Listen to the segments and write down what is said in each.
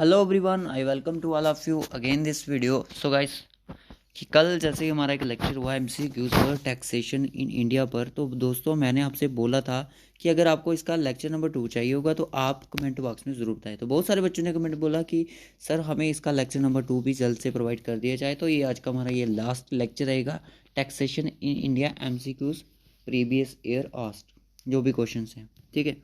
Hello everyone, I welcome to all of you again this video. So guys, कि कल जैसे कि हमारा एक लेक्चर हुआ एमसीक्यूज पर टैक्सेशन इन इंडिया पर, तो दोस्तों मैंने आपसे बोला था कि अगर आपको इसका लेक्चर नंबर 2 चाहिए होगा तो आप कमेंट बॉक्स में ज़रूर बताएं। तो बहुत सारे बच्चों ने कमेंट बोला कि सर हमें इसका लेक्चर नंबर 2 भी जल्द से प्रोवाइड कर दिया जाए। तो ये आज का हमारा ये लास्ट लेक्चर रहेगा, taxation in India MCQs previous year asked, जो भी क्वेश्चन हैं। ठीक है,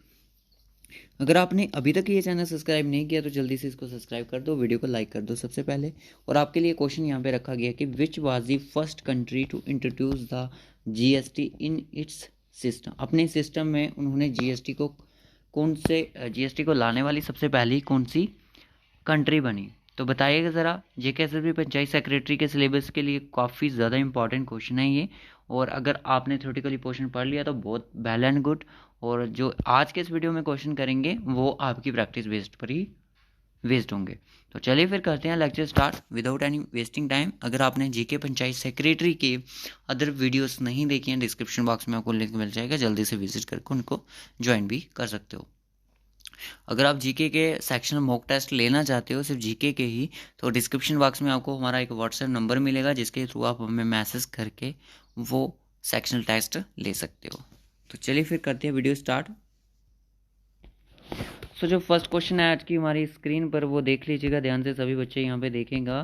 अगर आपने अभी तक ये चैनल सब्सक्राइब नहीं किया तो जल्दी से इसको सब्सक्राइब कर दो, वीडियो को लाइक कर दो सबसे पहले। और आपके लिए क्वेश्चन यहाँ पे रखा गया कि which was the first country to introduce the GST in its system. अपने सिस्टम में उन्होंने जीएसटी को जीएसटी को लाने वाली सबसे पहली कौन सी कंट्री बनी। तो बताइएगा ज़रा। जेकेएसएसबी पंचायत सेक्रेटरी के सिलेबस के लिए काफ़ी ज़्यादा इंपॉर्टेंट क्वेश्चन है ये। और अगर आपने थ्योरेटिकली पोर्शन पढ़ लिया तो बहुत वेल एंड गुड। और जो आज के इस वीडियो में क्वेश्चन करेंगे वो आपकी प्रैक्टिस बेस्ड पर ही वेस्ट होंगे। तो चलिए फिर करते हैं lecture start without any wasting time. अगर आपने जीके पंचायत सेक्रेटरी के अदर वीडियोस नहीं देखी हैं, डिस्क्रिप्शन बॉक्स में आपको लिंक मिल जाएगा, जल्दी से विजिट करके उनको ज्वाइन भी कर सकते हो। अगर आप जीके के सेक्शनल मॉक टेस्ट लेना चाहते हो सिर्फ जीके के ही, तो डिस्क्रिप्शन बॉक्स में आपको हमारा एक व्हाट्सएप नंबर मिलेगा जिसके थ्रू आप हमें मैसेज करके वो सेक्शनल टेस्ट ले सकते हो। तो चलिए फिर करते हैं वीडियो स्टार्ट। सो जो फर्स्ट क्वेश्चन है आज की हमारी स्क्रीन पर, वो देख लीजिएगा ध्यान से, सभी बच्चे यहाँ पे देखेंगे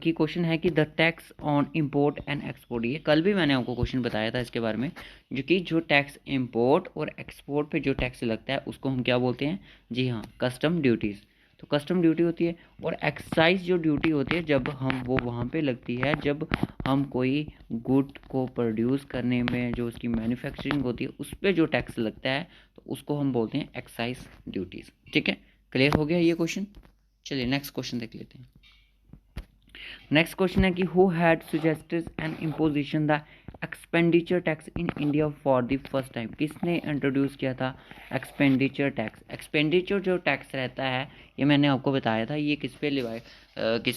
कि क्वेश्चन है कि the tax on import and export. ये कल भी मैंने आपको क्वेश्चन बताया था इसके बारे में, जो टैक्स इंपोर्ट और एक्सपोर्ट पे जो टैक्स लगता है उसको हम क्या बोलते हैं? जी हाँ, कस्टम ड्यूटीज़। तो कस्टम ड्यूटी होती है। और एक्साइज जो ड्यूटी होती है जब हम वो वहाँ पे लगती है जब हम कोई गुड को प्रोड्यूस करने में जो उसकी मैन्युफैक्चरिंग होती है उस पर जो टैक्स लगता है तो उसको हम बोलते हैं एक्साइज ड्यूटीज़। ठीक है, क्लियर हो गया ये क्वेश्चन। चलिए नेक्स्ट क्वेश्चन देख लेते हैं। नेक्स्ट क्वेश्चन है कि who had suggested N imposition the expenditure tax in India for the first time. किसने इंट्रोड्यूस किया था एक्सपेंडिचर टैक्स? एक्सपेंडिचर जो टैक्स रहता है ये मैंने आपको बताया था, ये किस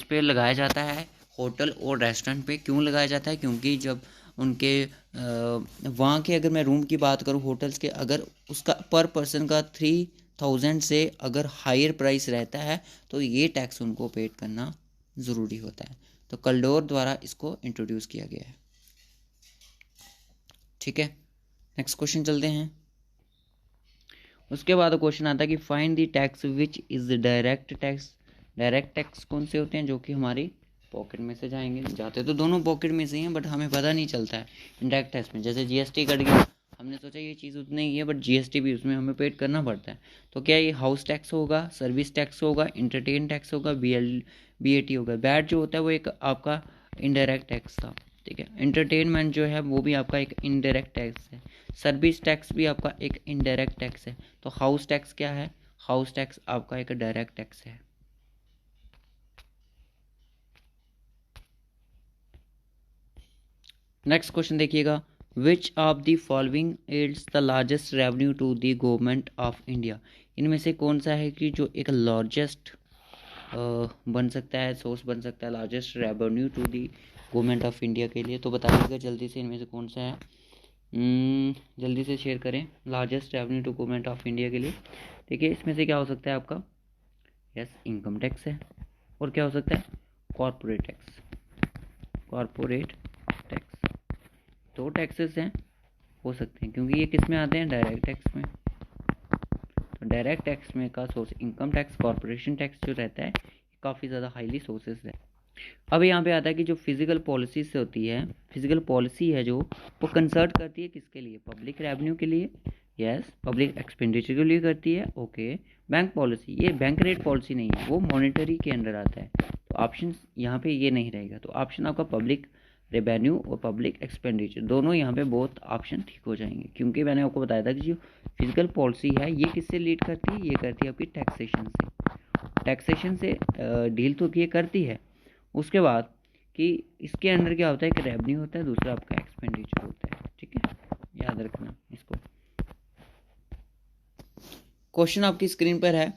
पे लगाया जाता है? होटल और रेस्टोरेंट पे। क्यों लगाया जाता है? क्योंकि जब उनके वहाँ के, अगर मैं रूम की बात करूँ होटल्स के, अगर उसका पर पर्सन का 3000 से अगर हायर प्राइस रहता है तो ये टैक्स उनको पेड करना ज़रूरी होता है। तो कल्डोर द्वारा इसको इंट्रोड्यूस किया गया है। ठीक है, नेक्स्ट क्वेश्चन चलते हैं। उसके बाद क्वेश्चन आता है कि find the tax which is direct tax. Direct tax कौन से होते हैं? जो कि हमारी पॉकेट में से जाते तो दोनों पॉकेट में से हैं, बट हमें पता नहीं चलता है। इनडायरेक्ट टैक्स में जैसे जीएसटी कट गया, हमने सोचा ये चीज़ उतनी ही है बट जीएसटी भी उसमें हमें पेड करना पड़ता है। तो क्या ये हाउस टैक्स होगा, सर्विस टैक्स होगा, इंटरटेन टैक्स होगा, बीएटी होगा? बैट जो होता है वो एक आपका इनडायरेक्ट टैक्स था। ठीक है, एंटरटेनमेंट जो है वो भी आपका एक इनडायरेक्ट टैक्स है। सर्विस टैक्स भी आपका एक इनडायरेक्ट टैक्स है। तो हाउस टैक्स क्या है? हाउस टैक्स आपका एक डायरेक्ट टैक्स है। नेक्स्ट क्वेश्चन देखिएगा, which of the following is the largest revenue to the government of India. इनमें से कौन सा है कि जो एक लार्जेस्ट बन सकता है, सोर्स बन सकता है largest revenue to the government of India के लिए? तो बताइएगा जल्दी से इनमें से कौन सा है। जल्दी से शेयर करें largest revenue to government of India के लिए। देखिए इसमें से क्या हो सकता है आपका? यस, इनकम टैक्स है। और क्या हो सकता है? Corporate tax. कॉरपोरेट टैक्स, दो टैक्सेस हैं हो सकते हैं, क्योंकि ये किस में आते हैं? डायरेक्ट टैक्स में। तो डायरेक्ट टैक्स में का source income tax, corporation tax जो रहता है काफ़ी ज़्यादा हाईली सोर्सेस है। अब यहाँ पे आता है कि जो फिजिकल पॉलिसी से होती है, फिजिकल पॉलिसी है जो वो कंसल्ट करती है किसके लिए? पब्लिक रेवेन्यू के लिए। यस, पब्लिक एक्सपेंडिचर के लिए करती है। ओके, बैंक पॉलिसी, ये बैंक रेट पॉलिसी नहीं है, वो मॉनेटरी के अंडर आता है। तो ऑप्शन यहाँ पे ये नहीं रहेगा। तो ऑप्शन आपका पब्लिक रेवेन्यू और पब्लिक एक्सपेंडिचर, दोनों यहाँ पे बहुत ऑप्शन ठीक हो जाएंगे, क्योंकि मैंने आपको बताया था कि जो फिजिकल पॉलिसी है ये किससे लीड करती है? ये करती है आपकी टैक्सेशन से। टैक्सेशन से डील तो ये करती है। उसके बाद कि इसके अंदर क्या होता है? एक रेवेन्यू होता है, दूसरा आपका एक्सपेंडिचर होता है। ठीक है, याद रखना इसको। क्वेश्चन आपकी स्क्रीन पर है,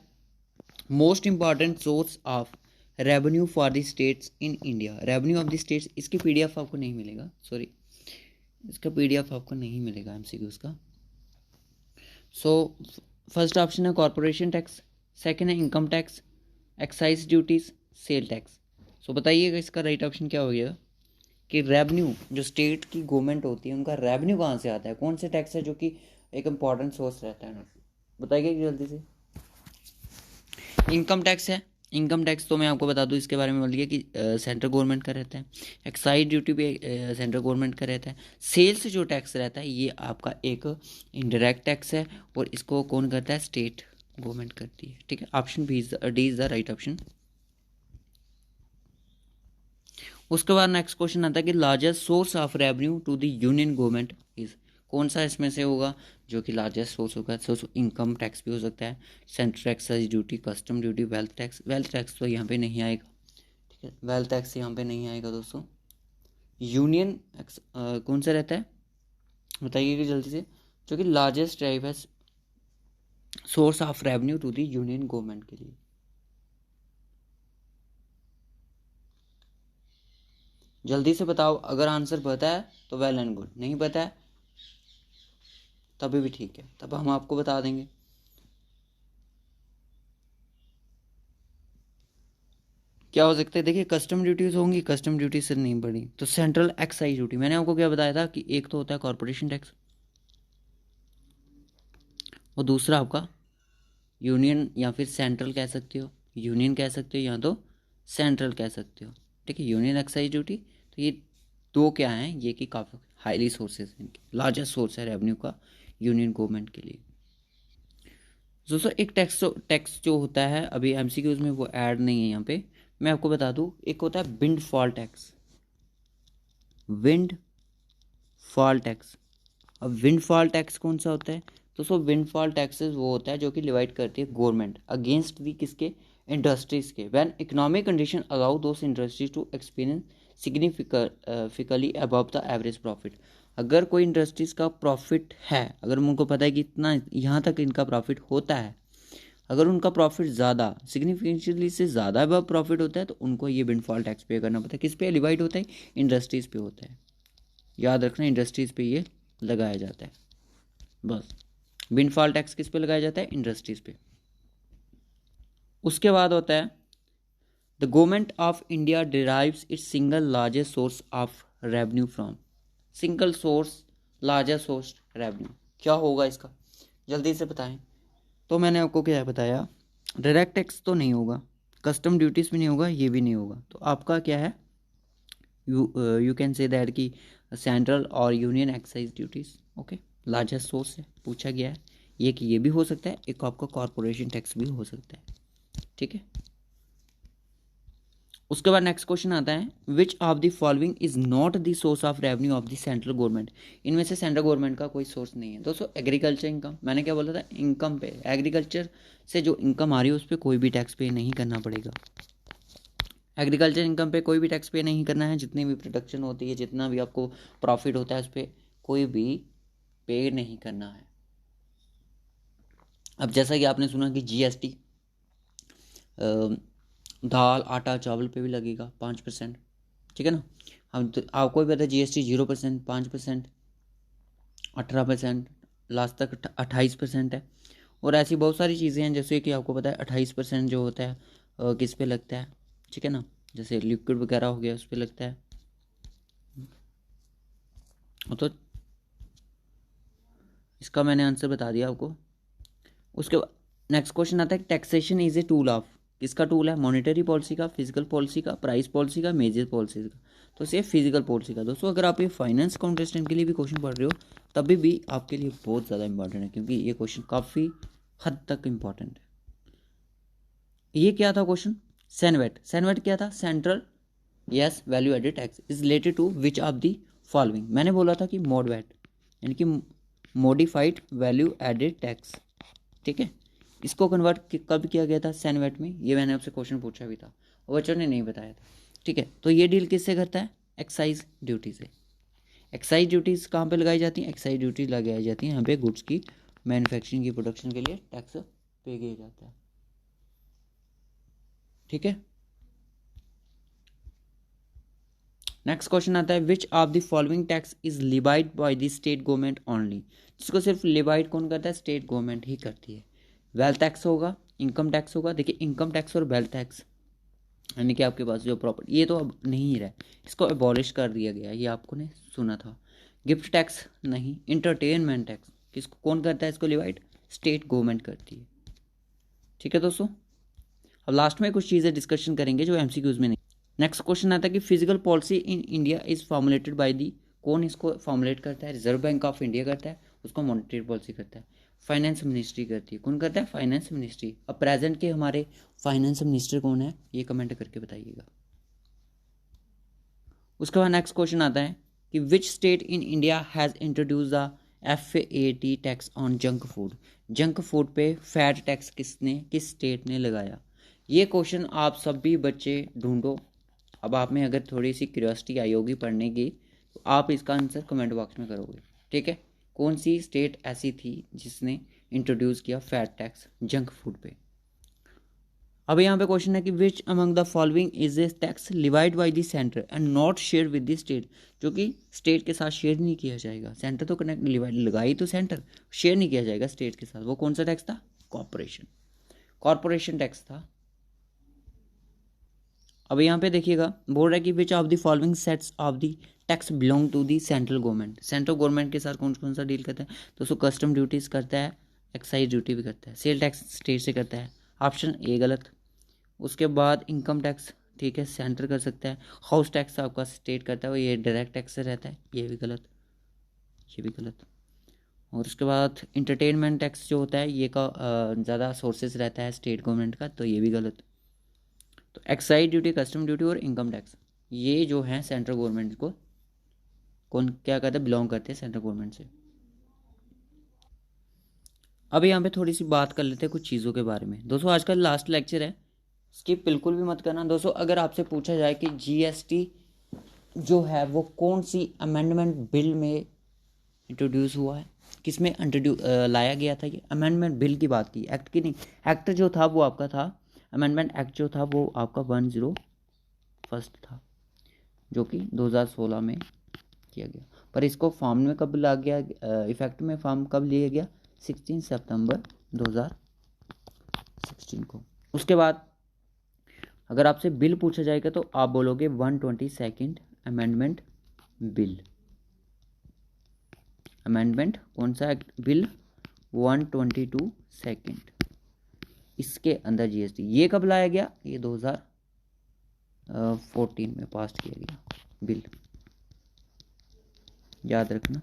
most important source of revenue for the states in India. Revenue of the states, इसकी पीडीएफ आपको नहीं मिलेगा, सॉरी, इसका पीडीएफ आपको नहीं मिलेगा एमसीक्यूज का। सो फर्स्ट ऑप्शन है कॉरपोरेशन टैक्स, सेकंड है income tax, excise duties, sale tax. So बताइएगा इसका राइट ऑप्शन क्या हो गया कि रेवेन्यू, जो स्टेट की गवर्नमेंट होती है उनका रेवेन्यू कहाँ से आता है, कौन से टैक्स है जो कि एक इम्पॉर्टेंट सोर्स रहता है। बताइए जल्दी से। इनकम टैक्स है। इनकम टैक्स तो मैं आपको बता दूं इसके बारे में बोलिए कि सेंट्रल गवर्नमेंट का रहता है। एक्साइज ड्यूटी भी सेंट्रल गवर्नमेंट का रहता है। सेल्स जो टैक्स रहता है ये आपका एक इनडायरेक्ट टैक्स है और इसको कौन करता है, स्टेट गवर्नमेंट करती है। ठीक है, option B D is the right option. उसके बाद नेक्स्ट क्वेश्चन आता है कि largest source of revenue to the union government is, कौन सा इसमें से होगा जो कि लार्जेस्ट सोर्स होगा। सोर्स इनकम टैक्स भी हो सकता है, central excise duty, custom duty, wealth tax. Wealth tax तो यहाँ पे नहीं आएगा। ठीक है, वेल्थ टैक्स यहाँ पे नहीं आएगा दोस्तों। यूनियन कौन सा रहता है बताइएगा जल्दी से, जो कि लार्जेस्ट ड्राइव है source of revenue to the union government के लिए। जल्दी से बताओ, अगर आंसर पता है तो वेल एंड गुड, नहीं पता है तभी भी ठीक है, तब हम आपको बता देंगे। क्या हो सकता है, देखिए कस्टम ड्यूटीज होंगी, कस्टम ड्यूटी से नहीं बढ़ी तो सेंट्रल एक्साइज ड्यूटी। मैंने आपको क्या बताया था कि एक तो होता है कॉर्पोरेशन टैक्स और दूसरा आपका यूनियन या फिर सेंट्रल कह सकते हो, यूनियन कह सकते हो या तो सेंट्रल कह सकते हो। ठीक है, यूनियन एक्साइज ड्यूटी। तो ये दो क्या हैं, ये कि काफ़ी हाईली सोर्सेज हैं, इनके लार्जेस्ट सोर्स है रेवेन्यू का यूनियन गवर्नमेंट के लिए। दोस्तों एक टैक्स जो होता है अभी एमसीक्यूज में वो ऐड नहीं है यहाँ पे, मैं आपको बता दूँ। एक होता है wind fall tax, wind fall tax. अब विंड फॉल टैक्स कौन सा होता है दोस्तों, विंड फॉल टैक्सेस वो होता है जो कि डिवाइड करती है गवर्नमेंट अगेंस्ट दी किसके, इंडस्ट्रीज के, when economic condition allow those industries to experience significantly above the average profit. अगर कोई इंडस्ट्रीज का प्रॉफिट है, अगर उनको पता है कि इतना यहाँ तक इनका प्रॉफिट होता है, अगर उनका प्रॉफिट ज़्यादा सिग्निफिकेंटली से ज़्यादा अब प्रॉफिट होता है तो उनको ये विंडफॉल टैक्स पे करना पड़ता है। किस पे डिवाइड होता है, इंडस्ट्रीज़ पे होता है। याद रखना इंडस्ट्रीज़ पे ये लगाया जाता है बस। विंडफॉल टैक्स किस पे लगाया जाता है, इंडस्ट्रीज़ पे। उसके बाद होता है the government of India derives it's single largest source of revenue from, single source largest source revenue क्या होगा इसका, जल्दी से बताएं। तो मैंने आपको क्या बताया, डायरेक्ट टैक्स तो नहीं होगा, कस्टम ड्यूटीज़ भी नहीं होगा, ये भी नहीं होगा, तो आपका क्या है, यू कैन से दैट कि सेंट्रल और union excise duties. Okay, largest source है पूछा गया है, ये कि ये भी हो सकता है, एक आपका कॉरपोरेशन टैक्स भी हो सकता है। ठीक है, उसके बाद नेक्स्ट क्वेश्चन आता है which of the following is not the source of revenue of the central government. इनमें से सेंट्रल गवर्नमेंट का कोई सोर्स नहीं है दोस्तों। एग्रीकल्चर इनकम, मैंने क्या बोला था, इनकम पे, एग्रीकल्चर से जो इनकम आ रही है उस पर कोई भी टैक्स पे नहीं करना पड़ेगा। एग्रीकल्चर इनकम पे कोई भी टैक्स पे नहीं करना है, जितनी भी प्रोडक्शन होती है, जितना भी आपको प्रॉफिट होता है उस पर कोई भी पे नहीं करना है। अब जैसा कि आपने सुना कि जीएसटी दाल आटा चावल पे भी लगेगा 5%। ठीक है ना, हम तो आपको भी पता है जीएसटी 0%, 5%, 18%, लास्ट तक 28% है। और ऐसी बहुत सारी चीज़ें हैं, जैसे कि आपको पता है 28% जो होता है किस पे लगता है। ठीक है ना, जैसे लिक्विड वगैरह हो गया उस पर लगता है। तो इसका मैंने आंसर बता दिया आपको। उसके बाद नेक्स्ट क्वेश्चन आता है taxation is a tool of, किसका टूल है, मॉनेटरी पॉलिसी का, फिजिकल पॉलिसी का, प्राइस पॉलिसी का, मेजर पॉलिसी का। तो सिर्फ फिजिकल पॉलिसी का। दोस्तों अगर आप ये फाइनेंस कॉन्टेस्टेंट के लिए भी क्वेश्चन पढ़ रहे हो तभी भी आपके लिए बहुत ज़्यादा इंपॉर्टेंट है, क्योंकि ये क्वेश्चन काफ़ी हद तक इम्पॉर्टेंट है। ये क्या था क्वेश्चन, सैनवेट। सैनवेट क्या था, central yes value added tax is related to which of the following. मैंने बोला था कि मॉडवेट यानी कि मॉडिफाइड वैल्यू एडेड टैक्स। ठीक है, इसको कन्वर्ट कब किया गया था, सैनवेट में। ये मैंने आपसे क्वेश्चन पूछा भी था और बच्चों ने नहीं बताया था। ठीक है, तो ये डील किससे करता है, एक्साइज ड्यूटी से। एक्साइज ड्यूटीज़ कहाँ पे लगाई जाती हैं, एक्साइज ड्यूटी लगाई जाती है यहाँ पे गुड्स की मैन्युफैक्चरिंग की प्रोडक्शन के लिए टैक्स पे किया जाता है। ठीक है, नेक्स्ट क्वेश्चन आता है which of the following tax is levied by the state government only, जिसको सिर्फ लिबाइड कौन करता है, स्टेट गवर्नमेंट ही करती है। वेल्थ टैक्स होगा, इनकम टैक्स होगा। देखिए इनकम टैक्स और वेल्थ टैक्स यानी कि आपके पास जो प्रॉपर्टी, ये तो अब नहीं रहा, इसको एबॉलिश कर दिया गया, ये आपको ने सुना था। गिफ्ट टैक्स नहीं। इंटरटेनमेंट टैक्स किसको कौन करता है, इसको डिवाइड स्टेट गवर्नमेंट करती है। ठीक है दोस्तों, अब लास्ट में कुछ चीज़ें डिस्कशन करेंगे जो एमसीक्यूज में नहीं। नेक्स्ट क्वेश्चन आता है कि physical policy in India is formulated by the, कौन इसको फॉर्मुलेट करता है, रिजर्व बैंक ऑफ इंडिया करता है, उसको मॉनेटरी पॉलिसी करता है, फाइनेंस मिनिस्ट्री करती है। कौन करता है, फाइनेंस मिनिस्ट्री। अब प्रेजेंट के हमारे फाइनेंस मिनिस्टर कौन है, ये कमेंट करके बताइएगा। उसके बाद नेक्स्ट क्वेश्चन आता है कि which state in India has introduce the FAT tax on junk food. Junk food पे फैट टैक्स किस स्टेट ने लगाया। ये क्वेश्चन आप सभी बच्चे ढूंढो। अब आप में अगर थोड़ी सी क्यूरियोसिटी आई होगी पढ़ने की तो आप इसका आंसर कमेंट बॉक्स में करोगे। ठीक है, कौन सी स्टेट ऐसी थी जिसने इंट्रोड्यूस किया फैट टैक्स जंक फूड पे। अब यहाँ पे क्वेश्चन है कि which among the following is a tax levied by the centre and not share with the state, जो कि स्टेट के साथ शेयर नहीं किया जाएगा। सेंटर तो कनेक्ट लिवाइड लगाई तो सेंटर, शेयर नहीं किया जाएगा स्टेट के साथ। वो कौन सा टैक्स था, कॉर्पोरेशन टैक्स था। अब यहाँ पे देखिएगा बोल रहा है कि which of the following sets of the tax belong to the central government. Central government के साथ कौन कौन सा डील करता है, तो उसको कस्टम ड्यूटीज करता है, एक्साइज ड्यूटी भी करता है, सेल टैक्स स्टेट से करता है, ऑप्शन ए गलत। उसके बाद इनकम टैक्स, ठीक है, सेंटर कर सकता है। हाउस टैक्स आपका स्टेट करता है, वो ये डायरेक्ट टैक्स से रहता है, ये भी गलत, ये भी गलत। और उसके बाद इंटरटेनमेंट टैक्स जो होता है ये का ज़्यादा सोर्सेज रहता है स्टेट गवर्नमेंट का, तो ये भी गलत। तो एक्साइज ड्यूटी, कस्टम ड्यूटी और इनकम टैक्स ये जो है सेंट्रल गवर्नमेंट को कौन क्या कहते हैं, बिलोंग करते हैं सेंट्रल गवर्नमेंट से। अब यहाँ पे थोड़ी सी बात कर लेते हैं कुछ चीज़ों के बारे में। दोस्तों आज का लास्ट लेक्चर है, स्किप बिल्कुल भी मत करना। दोस्तों अगर आपसे पूछा जाए कि जीएसटी जो है वो कौन सी अमेंडमेंट बिल में इंट्रोड्यूस हुआ है, किस में लाया गया था, ये अमेंडमेंट बिल की बात की, एक्ट की नहीं। एक्ट जो था वो आपका था, अमेंडमेंट एक्ट जो था वो आपका 101 था, जो कि 2016 में किया गया। पर इसको फॉर्म में कब ला गया, इफेक्ट में फॉर्म कब लिया गया, 16 सितंबर 2016 को। उसके बाद अगर आपसे बिल पूछा जाएगा तो आप बोलोगे 122 अमेंडमेंट बिल। अमेंडमेंट कौन सा बिल, 122। इसके अंदर जीएसटी ये कब लाया गया, ये 2014 में पास किया गया बिल, याद रखना।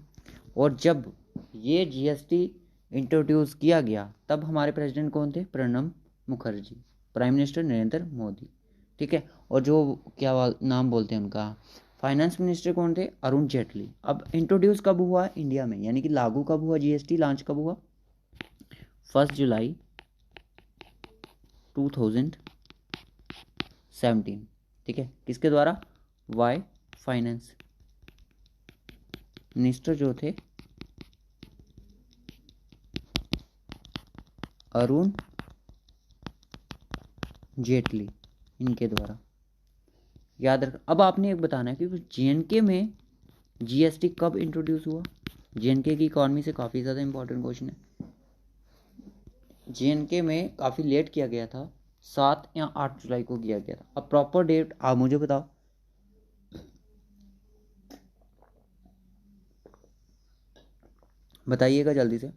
और जब ये जीएसटी इंट्रोड्यूस किया गया तब हमारे प्रेसिडेंट कौन थे, प्रणब मुखर्जी, प्राइम मिनिस्टर नरेंद्र मोदी। ठीक है, और जो क्या नाम बोलते हैं उनका, फाइनेंस मिनिस्टर कौन थे, अरुण जेटली। अब इंट्रोड्यूस कब हुआ इंडिया में, यानी कि लागू कब हुआ जीएसटी, लॉन्च कब हुआ, 1 जुलाई 2017। ठीक है, किसके द्वारा, वाई फाइनेंस मिनिस्टर जो थे अरुण जेटली, इनके द्वारा, याद रख। अब आपने एक बताना है कि जेएनके में जीएसटी कब इंट्रोड्यूस हुआ। जेएनके की इकॉनमी से काफ़ी ज़्यादा इंपॉर्टेंट क्वेश्चन है। जेएनके में काफ़ी लेट किया गया था, 7 या 8 जुलाई को किया गया था। अब प्रॉपर डेट आप मुझे बताओ, बताइएगा जल्दी से।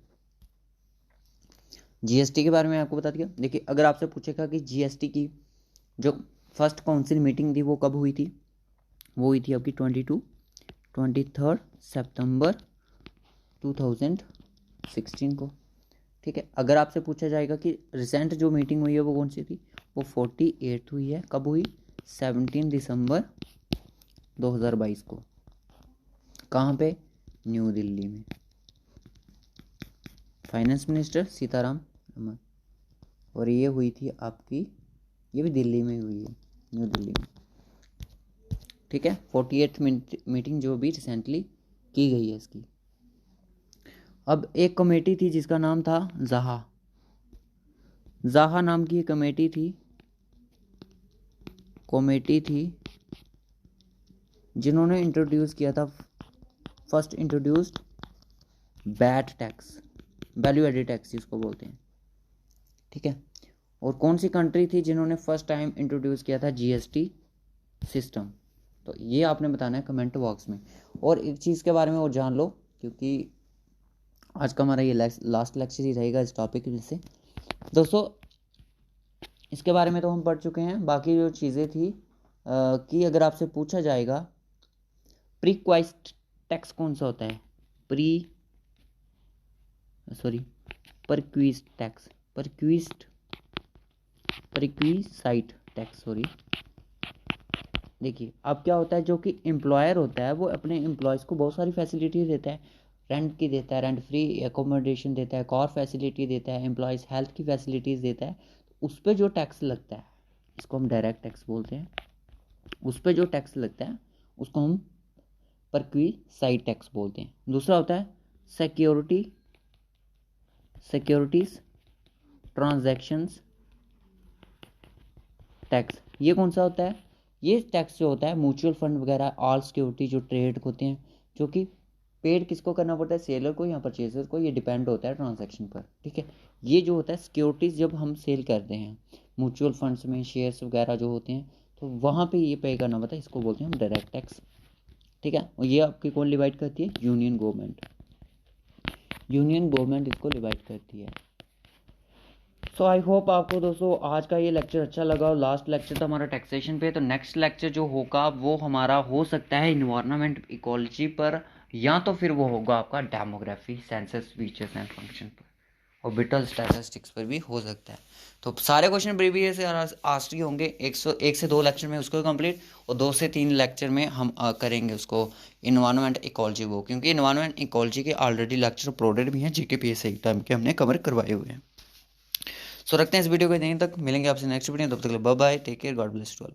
जीएसटी के बारे में आपको बता दिया। देखिए अगर आपसे पूछेगा कि जीएसटी की जो फर्स्ट काउंसिल मीटिंग थी वो कब हुई थी, वो हुई थी आपकी 23 सितंबर 2016 को। ठीक है, अगर आपसे पूछा जाएगा कि रिसेंट जो मीटिंग हुई है वो कौन सी थी, वो 48 हुई है, कब हुई, 17 दिसंबर 2022 को। कहाँ पे, न्यू दिल्ली में। फाइनेंस मिनिस्टर सीताराम रमन, और ये हुई थी आपकी, ये भी दिल्ली में हुई है, न्यू दिल्ली में। ठीक है, 48 मीटिंग जो भी रिसेंटली की गई है इसकी। अब एक कमेटी थी जिसका नाम था जाहा नाम की एक कमेटी थी जिन्होंने इंट्रोड्यूस किया था, first introduced VAT tax, value added tax जिसको बोलते हैं। ठीक है, और कौन सी कंट्री थी जिन्होंने फर्स्ट टाइम इंट्रोड्यूस किया था जीएसटी सिस्टम? तो ये आपने बताना है कमेंट बॉक्स में। और एक चीज़ के बारे में और जान लो, क्योंकि आज का हमारा ये लास्ट लेक्चर ही रहेगा इस टॉपिक में से। दोस्तों इसके बारे में तो हम पढ़ चुके हैं। बाकी जो चीज़ें थी कि अगर आपसे पूछा जाएगा प्रीक्वाइस्ट टैक्स कौन सा होता है, परक्वीस्ट टैक्स, परक्वीसाइट टैक्स, देखिए अब क्या होता है, जो कि एम्प्लॉयर होता है वो अपने एम्प्लॉयज़ को बहुत सारी फैसिलिटी देता है, रेंट की देता है, रेंट फ्री एकोमोडेशन देता है, कार फैसिलिटी देता है, एम्प्लॉयज़ हेल्थ की फैसिलिटीज़ देता है। उस पर जो टैक्स लगता है इसको हम डायरेक्ट टैक्स बोलते हैं। उस पर जो टैक्स लगता है उसको हम परक्वीसाइट टैक्स बोलते हैं। दूसरा होता है सिक्योरिटीज ट्रांजैक्शंस टैक्स। ये कौन सा होता है? ये टैक्स जो होता है म्यूचुअल फंड वगैरह, ऑल सिक्योरिटी जो ट्रेड होते हैं, जो कि पेड किसको करना पड़ता है, सेलर को या परचेजर को, ये डिपेंड होता है ट्रांजैक्शन पर, ठीक है। ये जो होता है सिक्योरिटीज़ जब हम सेल करते हैं म्यूचुअल फंड्स में शेयर्स वगैरह जो होते हैं, तो वहाँ पे ये पे करना पड़ता है, इसको बोलते हैं हम डायरेक्ट टैक्स, ठीक है। और ये आपकी कौन डिवाइड करती है? यूनियन गवर्नमेंट इसको डिवाइड करती है। सो आई होप आपको दोस्तों आज का ये लेक्चर अच्छा लगा। और लास्ट लेक्चर था हमारा टैक्सेशन पे, तो नेक्स्ट लेक्चर जो होगा वो हमारा हो सकता है इन्वायरमेंट इकोलॉजी पर, या तो फिर वो होगा आपका demography, census, features and function पर, ऑर्बिटल स्टैटिस्टिक्स पर भी हो सकता है। तो सारे क्वेश्चन प्रीवियस से आस्ट ही होंगे। 1 से 2 लेक्चर में उसको कंप्लीट, और 2 से 3 लेक्चर में हम करेंगे उसको इन्वायरमेंट इकोलॉजी वो, क्योंकि इन्वायरमेंट इकोलॉजी के ऑलरेडी लेक्चर अपलोडेड भी हैं GKPSC एग्जाम के, हमने कवर करवाए हुए हैं। सो रखते हैं इस वीडियो को, यहीं तक मिलेंगे आपसे नेक्स्ट वीडियो। तब तक bye bye, take care, God bless to all.